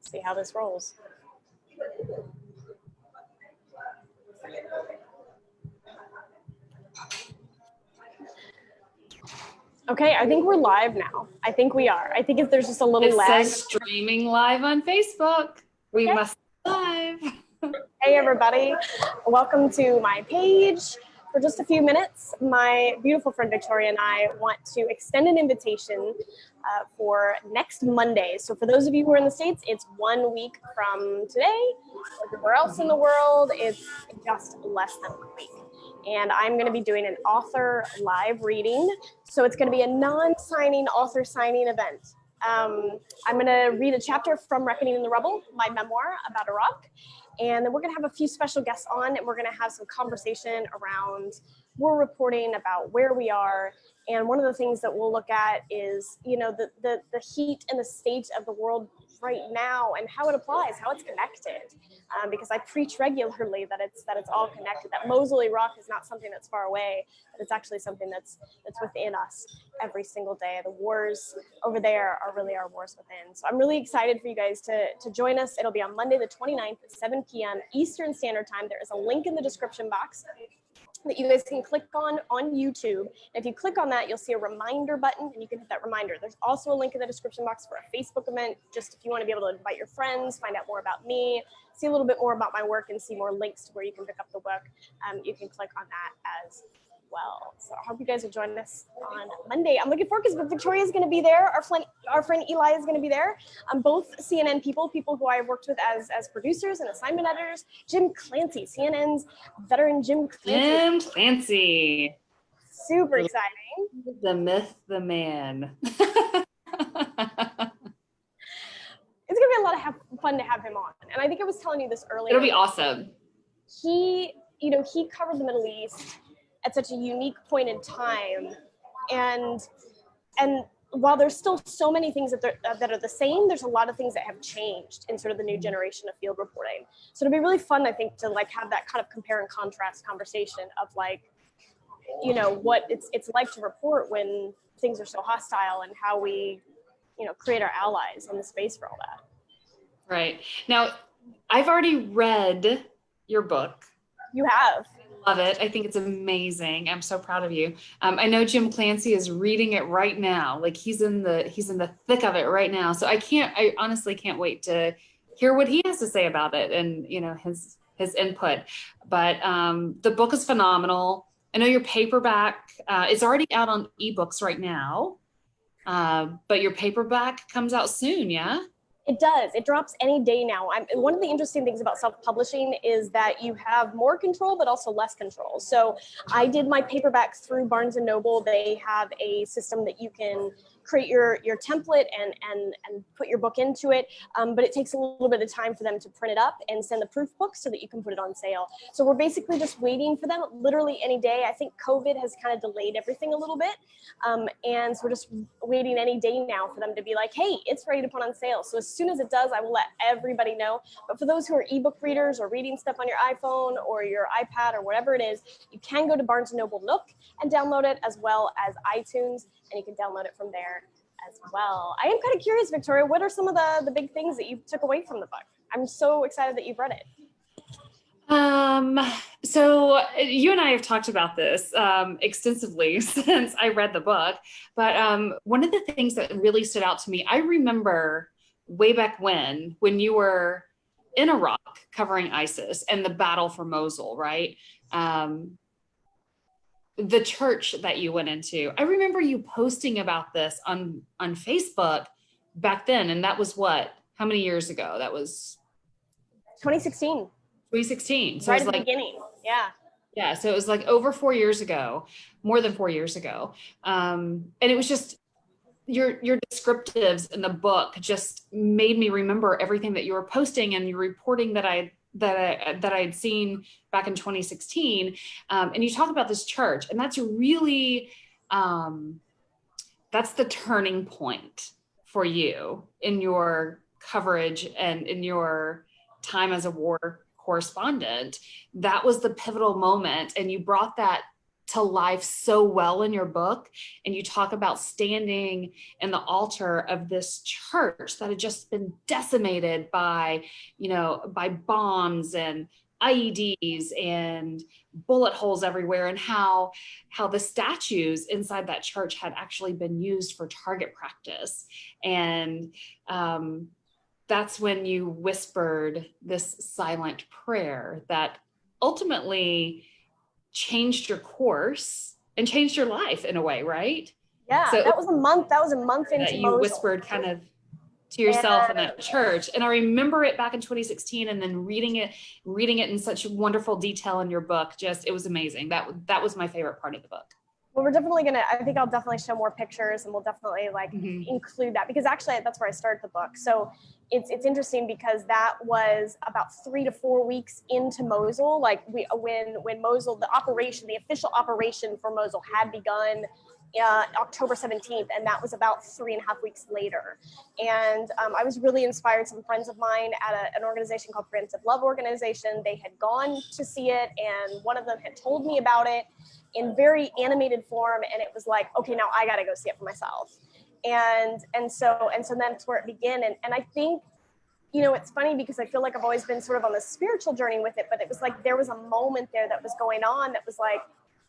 See how this rolls. Okay, I think we're live now. I think we are. I think if there's just a little lag. It says streaming live on Facebook. We must be live. Hey everybody, welcome to my page. For just a few minutes, my beautiful friend Victoria and I want to extend an invitation for next Monday. So for those of you who are in the States, it's 1 week from today. Everywhere else in the world, it's just less than 1 week. And I'm going to be doing an author live reading. So it's going to be a non-signing author signing event. I'm going to read a chapter from Reckoning in the Rubble, my memoir about Iraq. And then we're going to have a few special guests on, and we're going to have some conversation around war reporting, about where we are. And one of the things that we'll look at is, you know, the heat and the state of the world right now and how it applies, how it's connected. Because I preach regularly that it's all connected, that Mosul, Iraq is not something that's far away, but it's actually something that's within us every single day. The wars over there are really our wars within. So I'm really excited for you guys to join us. It'll be on Monday the 29th at 7 p.m. Eastern Standard Time. There is a link in the description box that you guys can click on YouTube. And if you click on that, you'll see a reminder button and you can hit that reminder. There's also a link in the description box for a Facebook event, just if you want to be able to invite your friends, find out more about me, see a little bit more about my work, and see more links to where you can pick up the book. You can click on that as well. So I hope you guys will join us on Monday. I'm looking forward because Victoria is going to be there. Our friend Eli is going to be there. Both CNN people who I've worked with as producers and assignment editors. Jim Clancy, CNN's veteran Jim Clancy. Jim Clancy. Super exciting. The myth, the man. It's going to be a lot of fun to have him on. And I think I was telling you this earlier. It'll be awesome. He covered the Middle East at such a unique point in time, and while there's still so many things that are the same, there's a lot of things that have changed in sort of the new generation of field reporting. So it'll be really fun, I think, to like have that kind of compare and contrast conversation of like, you know, what it's like to report when things are so hostile and how we, you know, create our allies in the space for all that. Right. Now, I've already read your book. You have. Love it. I think it's amazing. I'm so proud of you. I know Jim Clancy is reading it right now. Like he's in the thick of it right now. So I honestly can't wait to hear what he has to say about it and, you know, his input. But the book is phenomenal. I know your paperback, it's already out on ebooks right now. But your paperback comes out soon, yeah? It does. It drops any day now. One of the interesting things about self-publishing is that you have more control, but also less control. So I did my paperback through Barnes & Noble. They have a system that you can create your template and put your book into it. But it takes a little bit of time for them to print it up and send the proof book so that you can put it on sale. So we're basically just waiting for them literally any day. I think COVID has kind of delayed everything a little bit. And so we're just waiting any day now for them to be like, hey, it's ready to put on sale. So as soon as it does, I will let everybody know. But for those who are ebook readers or reading stuff on your iPhone or your iPad or whatever it is, you can go to Barnes & Noble Nook and download it, as well as iTunes, and you can download it from there as well. I am kind of curious, Victoria, what are some of the big things that you took away from the book? I'm so excited that you've read it. So you and I have talked about this extensively since I read the book, but one of the things that really stood out to me, I remember way back when you were in Iraq covering ISIS and the battle for Mosul, right? The church that you went into, I remember you posting about this on Facebook back then. And that was how many years ago? That was 2016. 2016. So Right it was at the beginning. Yeah. Yeah. So it was like over 4 years ago, more than 4 years ago. And it was just your descriptives in the book just made me remember everything that you were posting and your reporting that I had seen back in 2016. And you talk about this church, and that's really, that's the turning point for you in your coverage and in your time as a war correspondent. That was the pivotal moment. And you brought that to life so well in your book. And you talk about standing in the altar of this church that had just been decimated by, by bombs and IEDs and bullet holes everywhere, and how the statues inside that church had actually been used for target practice. And that's when you whispered this silent prayer that ultimately changed your course and changed your life in a way, right? Yeah, so that was a month into that you Mosul. whispered kind of to yourself in that church. And I remember it back in 2016, and then reading it in such wonderful detail in your book. Just, it was amazing. That was my favorite part of the book. Well, we're definitely I think I'll definitely show more pictures, and we'll definitely include that, because actually that's where I started the book. So it's interesting because that was about 3 to 4 weeks into Mosul. Like when Mosul, the official operation for Mosul had begun October 17th, and that was about 3.5 weeks later. And I was really inspired. Some friends of mine at an organization called Friends of Love Organization, they had gone to see it, and one of them had told me about it in very animated form, and it was like, okay, now I gotta go see it for myself. And so that's where it began. And I think, it's funny because I feel like I've always been sort of on the spiritual journey with it, but it was like there was a moment there that was going on that was like,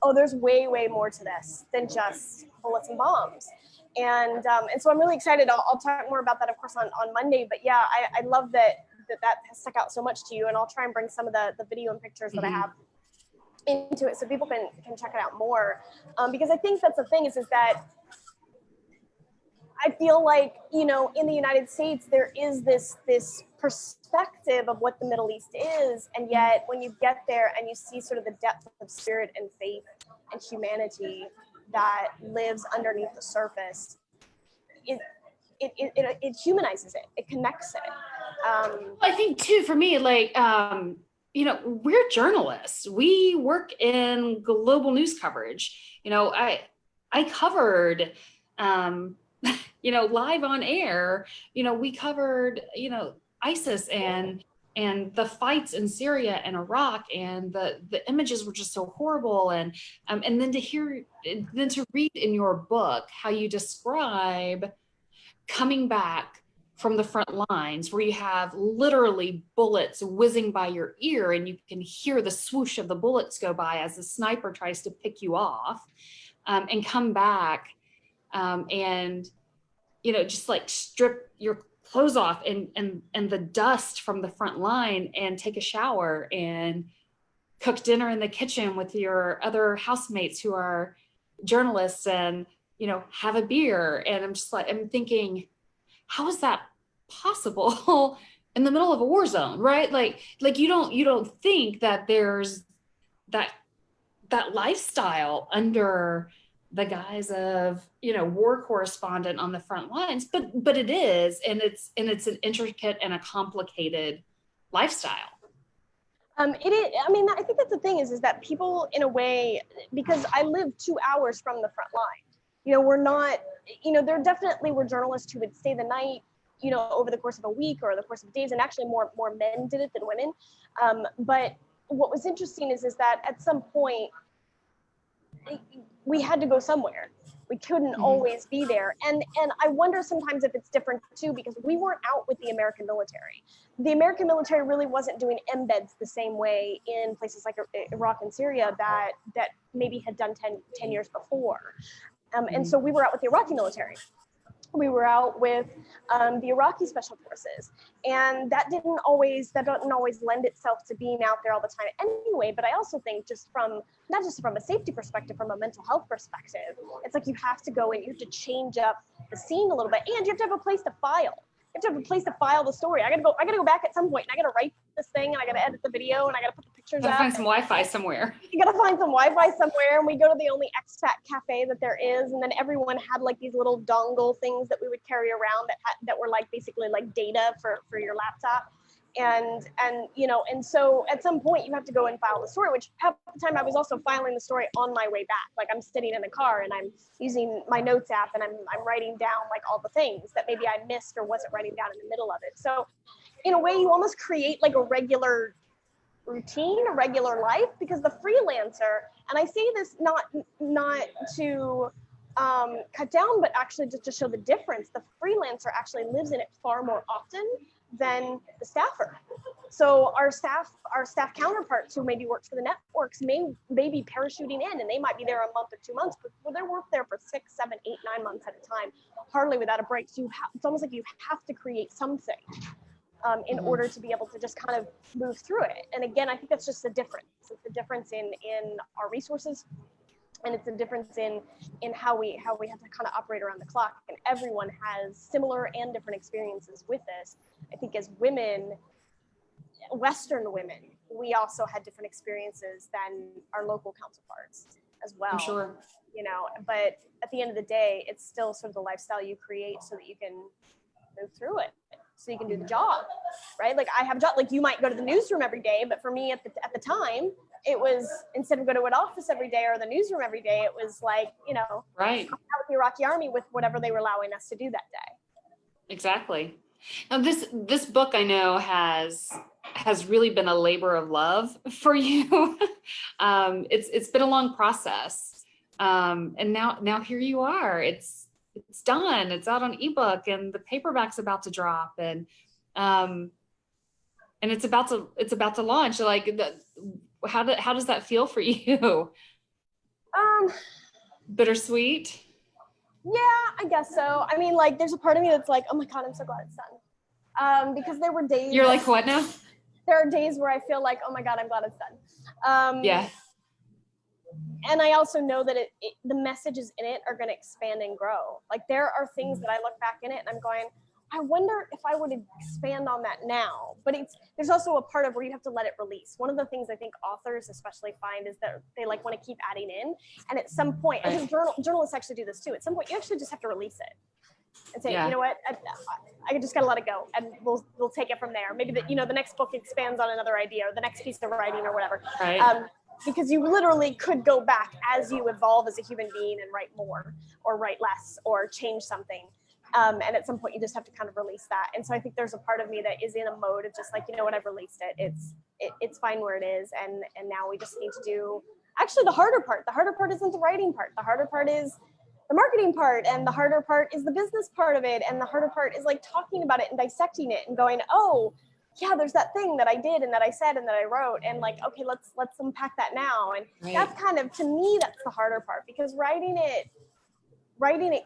oh, there's way, way more to this than just bullets and bombs. And so I'm really excited. I'll talk more about that, of course, on Monday. But yeah, I love that has stuck out so much to you. And I'll try and bring some of the video and pictures that I have into it so people can check it out more. Because I think that's the thing is that I feel like, in the United States, there is this perspective of what the Middle East is. And yet when you get there and you see sort of the depth of spirit and faith and humanity that lives underneath the surface, it humanizes it. It connects it. I think too, for me, we're journalists. We work in global news coverage. I covered, live on air, we covered, ISIS and the fights in Syria and Iraq, and the images were just so horrible. And then to read in your book how you describe coming back from the front lines, where you have literally bullets whizzing by your ear, and you can hear the swoosh of the bullets go by as the sniper tries to pick you off, and come back, and just like strip your clothes off and the dust from the front line, and take a shower and cook dinner in the kitchen with your other housemates who are journalists, and have a beer. And I'm thinking, how is that possible in the middle of a war zone, right? Like you don't think that there's that lifestyle under the guise of war correspondent on the front lines, but it is, and it's an intricate and a complicated lifestyle. It is. I mean, I think that's the thing is that people, in a way, because I live 2 hours from the front line, we're not, there definitely were journalists who would stay the night, over the course of a week or the course of days, and actually more men did it than women. But what was interesting is that at some point we had to go somewhere. We couldn't always be there. And I wonder sometimes if it's different too, because we weren't out with the American military. The American military really wasn't doing embeds the same way in places like Iraq and Syria that maybe had done 10 years before. And so we were out with the Iraqi military. We were out with the Iraqi special forces, and that doesn't always lend itself to being out there all the time anyway. But I also think not just from a safety perspective, from a mental health perspective, it's like you have to go and you have to change up the scene a little bit, and you have to have a place to file. You have to have a place to file the story. I gotta go back at some point, and I gotta write this thing, and I gotta edit the video, and I gotta put the pictures up. Find some Wi-Fi somewhere. You gotta find some Wi-Fi somewhere, and we go to the only expat cafe that there is, and then everyone had like these little dongle things that we would carry around that were like basically like data for your laptop. And so at some point you have to go and file the story, which half the time I was also filing the story on my way back. Like I'm sitting in the car and I'm using my notes app and I'm writing down like all the things that maybe I missed or wasn't writing down in the middle of it. So in a way you almost create like a regular routine, a regular life, because the freelancer And I say this not to cut down, but actually just to show the difference. The freelancer actually lives in it far more often than the staffer. So our staff counterparts who maybe work for the networks may be parachuting in, and they might be there a month or 2 months, but they're worked there for 6, 7, 8, 9 months at a time, hardly without a break. So it's almost like you have to create something in order to be able to just kind of move through it. And again, I think that's just the difference. It's the difference in our resources, and it's a difference in how we have to kind of operate around the clock. And everyone has similar and different experiences with this. I think as women, Western women, we also had different experiences than our local counterparts as well. I'm sure. You know, but at the end of the day, it's still sort of the lifestyle you create so that you can move through it, so you can do the job, right? Like I have a job, like you might go to the newsroom every day, but for me at the time, it was, instead of go to an office every day or the newsroom every day, it was like, you know, right, out with the Iraqi army with whatever they were allowing us to do that day. Exactly. Now this book I know has really been a labor of love for you. It's been a long process, and now here you are. It's done. It's out on ebook, and the paperback's about to drop, and it's about to launch. Like, how does that feel for you? Bittersweet. Yeah, I guess so. I mean, like, there's a part of me that's like, oh my God, I'm so glad it's done. Because there were days. You're like, what now? There are days where I feel like, oh my God, I'm glad it's done. Yeah. And I also know that the messages in it are going to expand and grow. Like, there are things that I look back in it and I'm going, I wonder if I would expand on that now. But there's also a part of where you have to let it release. One of the things I think authors especially find is that they like want to keep adding in. And at some point, and journalists actually do this too, at some point you actually just have to release it and say, you know what, I just got to let it go, and we'll take it from there. Maybe the next book expands on another idea, or the next piece of writing or whatever. Right. Because you literally could go back as you evolve as a human being and write more or write less or change something. And at some point you just have to kind of release that. And so I think there's a part of me that is in a mode of just like, you know what, I've released it. It's fine where it is. And now we just need to do actually the harder part. The harder part isn't the writing part. The harder part is the marketing part. And the harder part is the business part of it. And the harder part is like talking about it and dissecting it and going, oh yeah, there's that thing that I did and that I said and that I wrote. And like, okay, let's unpack that now. And that's kind of, to me, that's the harder part, because writing it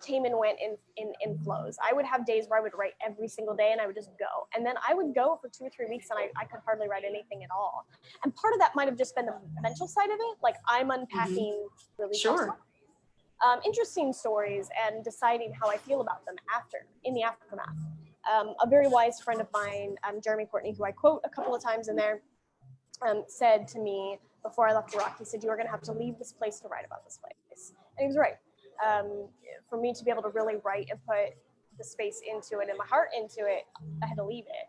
came and went in flows. I would have days where I would write every single day and I would just go. And then I would go for 2 or 3 weeks and I could hardly write anything at all. And part of that might have just been the mental side of it. Like, I'm unpacking really interesting stories and deciding how I feel about them in the aftermath. A very wise friend of mine, Jeremy Courtney, who I quote a couple of times in there, said to me before I left Iraq, he said, you are going to have to leave this place to write about this place. And he was right. For me to be able to really write and put the space into it and my heart into it, I had to leave it.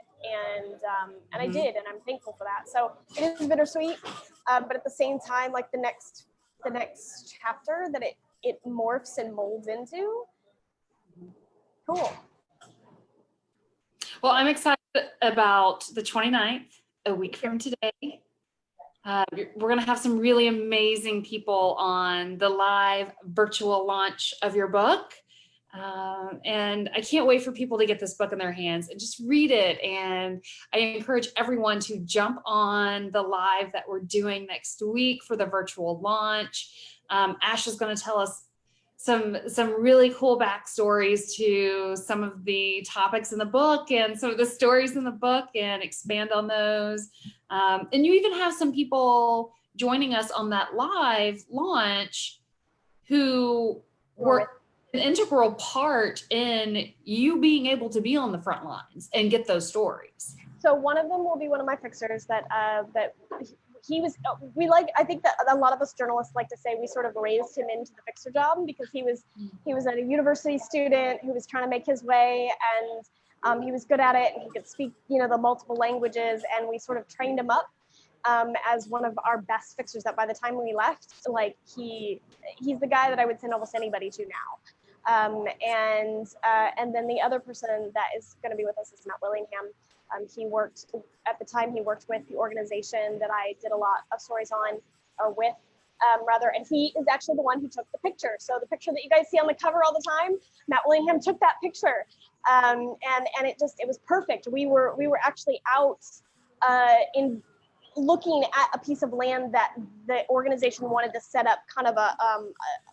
And I did, and I'm thankful for that. So it is bittersweet, but at the same time, like the next chapter that it morphs and molds into, cool. Well, I'm excited about the 29th, a week from today. We're going to have some really amazing people on the live virtual launch of your book. And I can't wait for people to get this book in their hands and just read it. And I encourage everyone to jump on the live that we're doing next week for the virtual launch. Ash is going to tell us some really cool backstories to some of the topics in the book and some of the stories in the book, and expand on those. And you even have some people joining us on that live launch who were an integral part in you being able to be on the front lines and get those stories. So one of them will be one of my fixers that he was, I think that a lot of us journalists like to say we sort of raised him into the fixer job, because he was a university student who was trying to make his way, and he was good at it, and he could speak, the multiple languages, and we sort of trained him up as one of our best fixers, that by the time we left, like he's the guy that I would send almost anybody to now. And then the other person that is going to be with us is Matt Willingham. He worked with the organization that I did a lot of stories on with, rather, and he is actually the one who took the picture. So the picture that you guys see on the cover all the time, Matt Willingham took that picture, and it was perfect. We were actually out in looking at a piece of land that the organization wanted to set up kind of a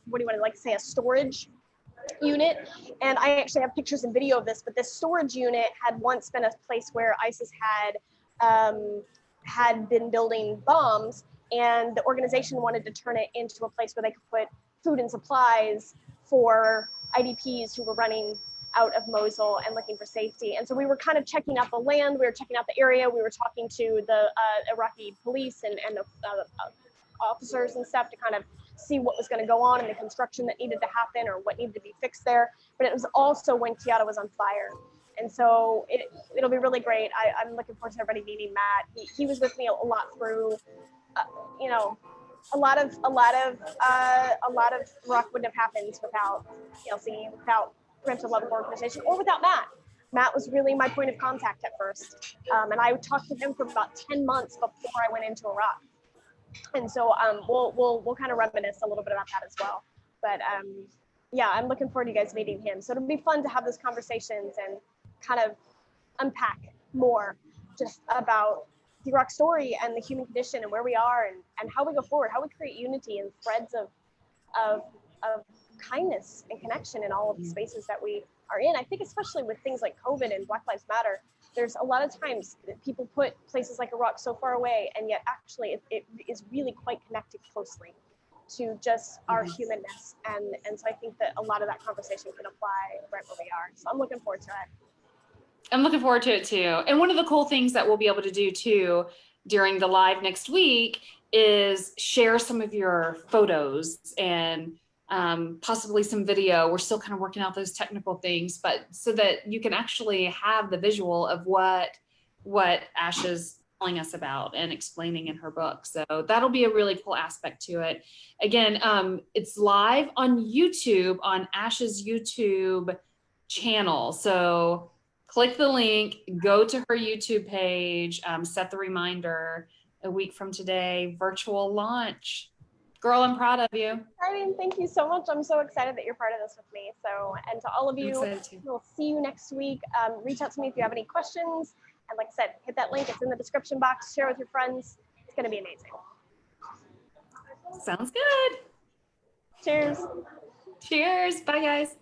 what do you want to like say, a storage unit. And I actually have pictures and video of this, but this storage unit had once been a place where ISIS had been building bombs, and the organization wanted to turn it into a place where they could put food and supplies for IDPs who were running out of Mosul and looking for safety. And so we were kind of checking out the land, we were checking out the area, we were talking to the Iraqi police and officers and stuff to kind of see what was going to go on in the construction that needed to happen or what needed to be fixed there. But it was also when Kiata was on fire. And so it'll be really great. I'm looking forward to everybody meeting Matt. He was with me a lot through, you know, a lot of rock wouldn't have happened without PLC, without Preemptive Level Organization, or without Matt. Matt was really my point of contact at first. And I talked to him for about 10 months before I went into Iraq. And so we'll kind of reminisce a little bit about that as well. But yeah, I'm looking forward to you guys meeting him. So it'll be fun to have those conversations and kind of unpack more just about the Iraq story and the human condition and where we are and how we go forward, how we create unity and threads of kindness and connection in all of the spaces that we are in. I think especially with things like COVID and Black Lives Matter, there's a lot of times that people put places like Iraq so far away, and yet actually it is really quite connected closely to just our humanness. And so I think that a lot of that conversation can apply right where we are. So I'm looking forward to it. I'm looking forward to it too. And one of the cool things that we'll be able to do too during the live next week is share some of your photos and possibly some video. We're still kind of working out those technical things, but so that you can actually have the visual of what Ash is telling us about and explaining in her book. So that'll be a really cool aspect to it. Again, it's live on YouTube, on Ash's YouTube channel. So click the link, go to her YouTube page, set the reminder a week from today, virtual launch. Girl, I'm proud of you. Exciting. Thank you so much. I'm so excited that you're part of this with me. So, and to all of you, we'll see you next week. Reach out to me if you have any questions. And like I said, hit that link. It's in the description box. Share with your friends. It's going to be amazing. Sounds good. Cheers. Cheers. Bye, guys.